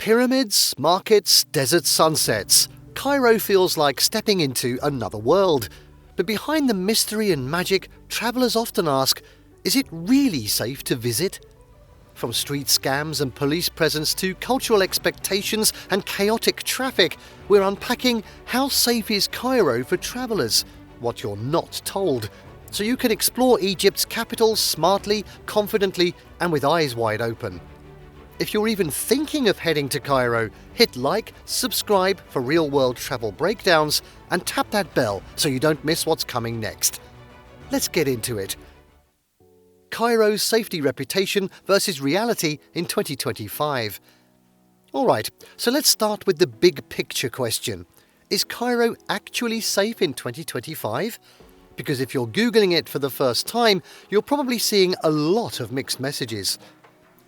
Pyramids, markets, desert sunsets. Cairo feels like stepping into another world. But behind the mystery and magic, travellers often ask, is it really safe to visit? From street scams and police presence to cultural expectations and chaotic traffic, we're unpacking how safe is Cairo for travellers, what you're not told, so you can explore Egypt's capital smartly, confidently, and with eyes wide open. If you're even thinking of heading to Cairo, hit like, subscribe for real-world travel breakdowns, and tap that bell so you don't miss what's coming next. Let's get into it. Cairo's safety reputation versus reality in 2025. Alright, so let's start with the big picture question. Is Cairo actually safe in 2025? Because if you're Googling it for the first time, you're probably seeing a lot of mixed messages.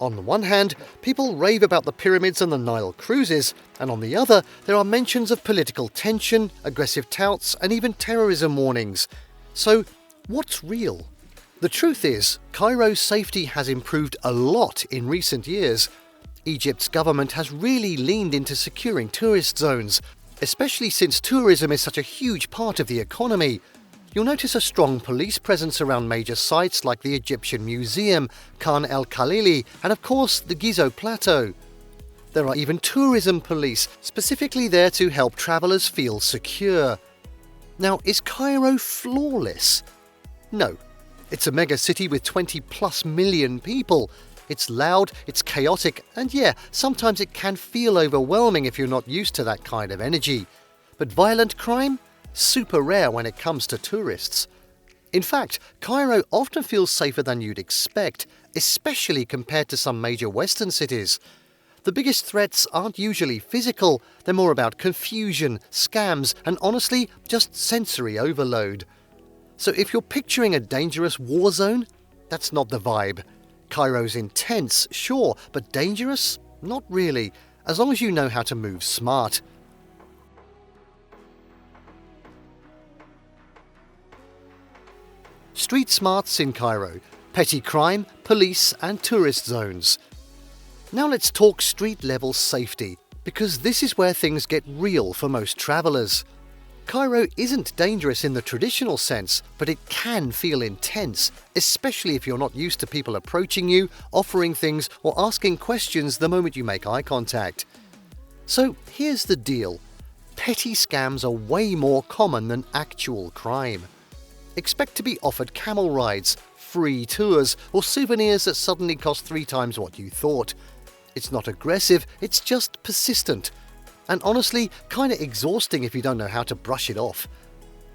On the one hand, people rave about the pyramids and the Nile cruises, and on the other, there are mentions of political tension, aggressive touts, and even terrorism warnings. So, what's real? The truth is, Cairo's safety has improved a lot in recent years. Egypt's government has really leaned into securing tourist zones, especially since tourism is such a huge part of the economy. You'll notice a strong police presence around major sites like the Egyptian Museum, Khan el-Khalili, and of course the Gizo Plateau. There are even tourism police, specifically there to help travellers feel secure. Now, is Cairo flawless? No. It's a mega city with 20+ million people. It's loud, it's chaotic, and yeah, sometimes it can feel overwhelming if you're not used to that kind of energy. But violent crime? Super rare when it comes to tourists. In fact, Cairo often feels safer than you'd expect, especially compared to some major Western cities. The biggest threats aren't usually physical, they're more about confusion, scams, and honestly, just sensory overload. So if you're picturing a dangerous war zone, that's not the vibe. Cairo's intense, sure, but dangerous? Not really, as long as you know how to move smart. Street smarts in Cairo, petty crime, police and tourist zones. Now let's talk street-level safety, because this is where things get real for most travellers. Cairo isn't dangerous in the traditional sense, but it can feel intense, especially if you're not used to people approaching you, offering things or asking questions the moment you make eye contact. So here's the deal. Petty scams are way more common than actual crime. Expect to be offered camel rides, free tours, or souvenirs that suddenly cost 3 times what you thought. It's not aggressive, it's just persistent. And honestly, kinda exhausting if you don't know how to brush it off.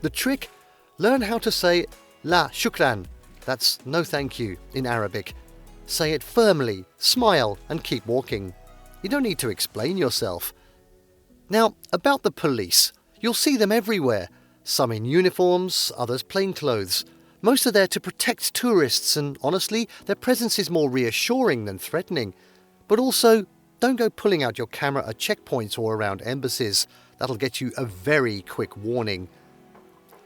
The trick? Learn how to say La shukran, that's no thank you in Arabic. Say it firmly, smile, and keep walking. You don't need to explain yourself. Now, about the police. You'll see them everywhere. Some in uniforms, others plainclothes. Most are there to protect tourists, and honestly, their presence is more reassuring than threatening. But also, don't go pulling out your camera at checkpoints or around embassies. That'll get you a very quick warning.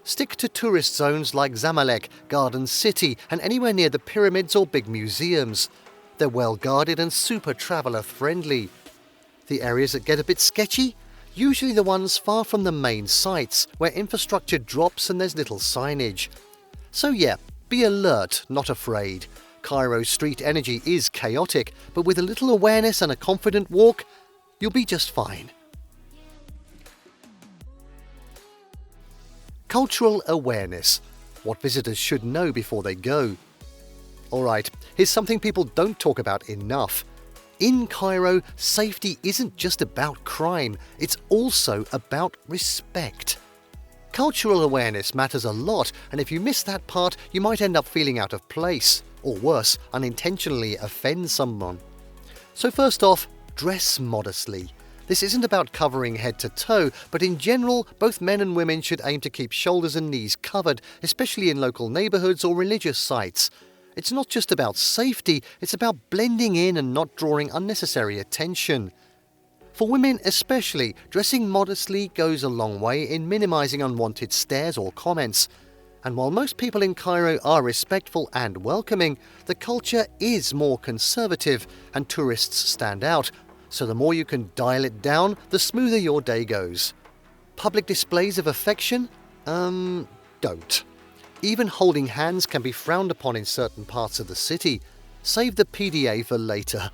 Stick to tourist zones like Zamalek, Garden City, and anywhere near the pyramids or big museums. They're well guarded and super traveller friendly. The areas that get a bit sketchy? Usually the ones far from the main sites, where infrastructure drops and there's little signage. So yeah, be alert, not afraid. Cairo's street energy is chaotic, but with a little awareness and a confident walk, you'll be just fine. Cultural awareness. What visitors should know before they go. Alright, here's something people don't talk about enough. In Cairo, safety isn't just about crime, it's also about respect. Cultural awareness matters a lot, and if you miss that part, you might end up feeling out of place, or worse, unintentionally offend someone. So first off, dress modestly. This isn't about covering head to toe, but in general, both men and women should aim to keep shoulders and knees covered, especially in local neighbourhoods or religious sites. It's not just about safety, it's about blending in and not drawing unnecessary attention. For women especially, dressing modestly goes a long way in minimising unwanted stares or comments. And while most people in Cairo are respectful and welcoming, the culture is more conservative and tourists stand out. so the more you can dial it down, the smoother your day goes. Public displays of affection? Don't. Even holding hands can be frowned upon in certain parts of the city. Save the PDA for later.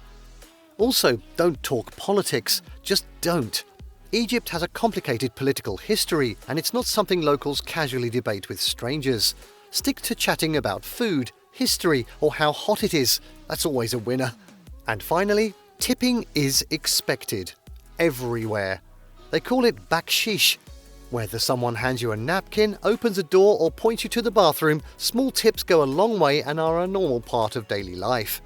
Also, don't talk politics. Just don't. Egypt has a complicated political history, and it's not something locals casually debate with strangers. Stick to chatting about food, history, or how hot it is. That's always a winner. And finally, tipping is expected. Everywhere. They call it bakshish. Whether someone hands you a napkin, opens a door, or points you to the bathroom, small tips go a long way and are a normal part of daily life.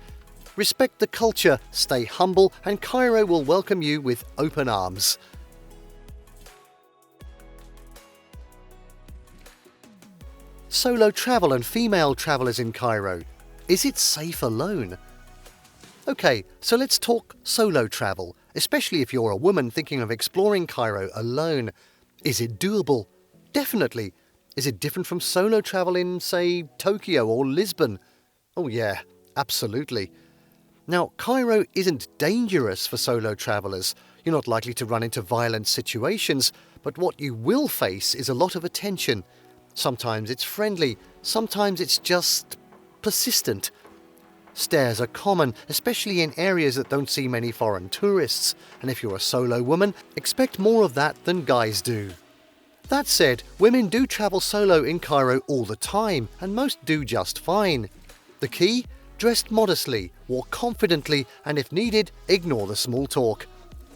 Respect the culture, stay humble, and Cairo will welcome you with open arms. Solo travel and female travellers in Cairo. Is it safe alone? Okay, so let's talk solo travel, especially if you're a woman thinking of exploring Cairo alone. Is it doable? Definitely. Is it different from solo travel in, say, Tokyo or Lisbon? Oh yeah, absolutely. Now, Cairo isn't dangerous for solo travellers. You're not likely to run into violent situations, but what you will face is a lot of attention. Sometimes it's friendly, sometimes it's just persistent. Stares are common, especially in areas that don't see many foreign tourists, and if you're a solo woman, expect more of that than guys do. That said, women do travel solo in Cairo all the time, and most do just fine. The key? Dress modestly, walk confidently, and if needed, ignore the small talk.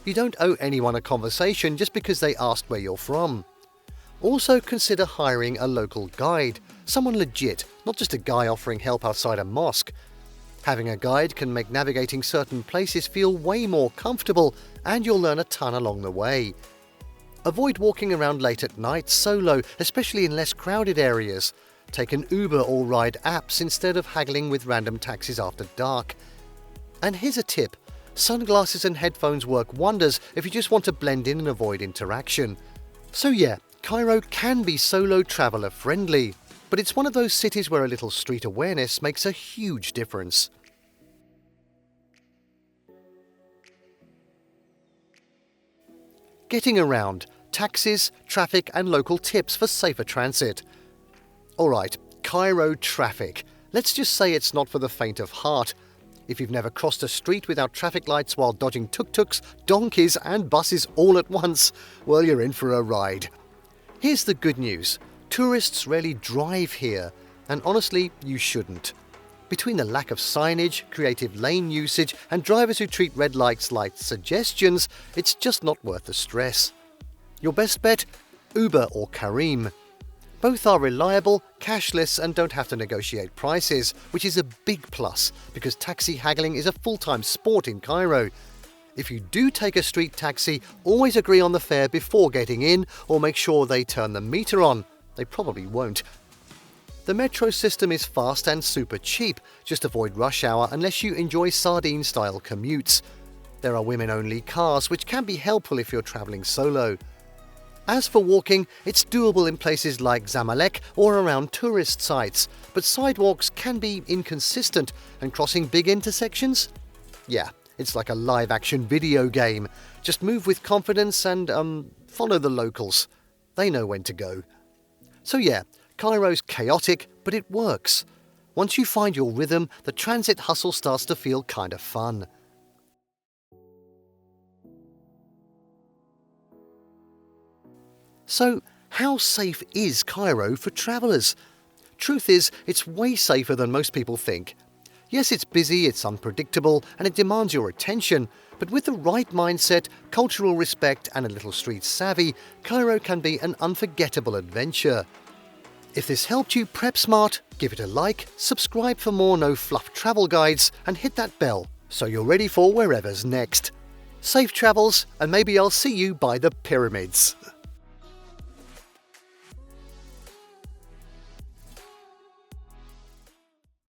You don't owe anyone a conversation just because they asked where you're from. Also consider hiring a local guide, someone legit, not just a guy offering help outside a mosque. Having a guide can make navigating certain places feel way more comfortable, and you'll learn a ton along the way. Avoid walking around late at night solo, especially in less crowded areas. Take an Uber or ride apps instead of haggling with random taxis after dark. And here's a tip. Sunglasses and headphones work wonders if you just want to blend in and avoid interaction. So yeah, Cairo can be solo traveller friendly, but it's one of those cities where a little street awareness makes a huge difference. Getting around, taxis, traffic and local tips for safer transit. Alright, Cairo traffic. Let's just say it's not for the faint of heart. If you've never crossed a street without traffic lights while dodging tuk-tuks, donkeys and buses all at once, well, you're in for a ride. Here's the good news. Tourists rarely drive here, and honestly, you shouldn't. Between the lack of signage, creative lane usage, and drivers who treat red lights like suggestions, it's just not worth the stress. Your best bet? Uber or XTREME. Both are reliable, cashless, and don't have to negotiate prices, which is a big plus because taxi haggling is a full-time sport in Cairo. If you do take a street taxi, always agree on the fare before getting in or make sure they turn the meter on. They probably won't. The metro system is fast and super cheap. Just avoid rush hour unless you enjoy sardine-style commutes. There are women-only cars, which can be helpful if you're travelling solo. As for walking, it's doable in places like Zamalek or around tourist sites, but sidewalks can be inconsistent, and crossing big intersections? Yeah, it's like a live-action video game. Just move with confidence and, follow the locals. They know when to go. So yeah, Cairo's chaotic, but it works. Once you find your rhythm, the transit hustle starts to feel kind of fun. So, how safe is Cairo for travellers? Truth is, it's way safer than most people think. Yes, it's busy, it's unpredictable, and it demands your attention, but with the right mindset, cultural respect, and a little street savvy, Cairo can be an unforgettable adventure. If this helped you prep smart, give it a like, subscribe for more no-fluff travel guides, and hit that bell so you're ready for wherever's next. Safe travels, and maybe I'll see you by the pyramids.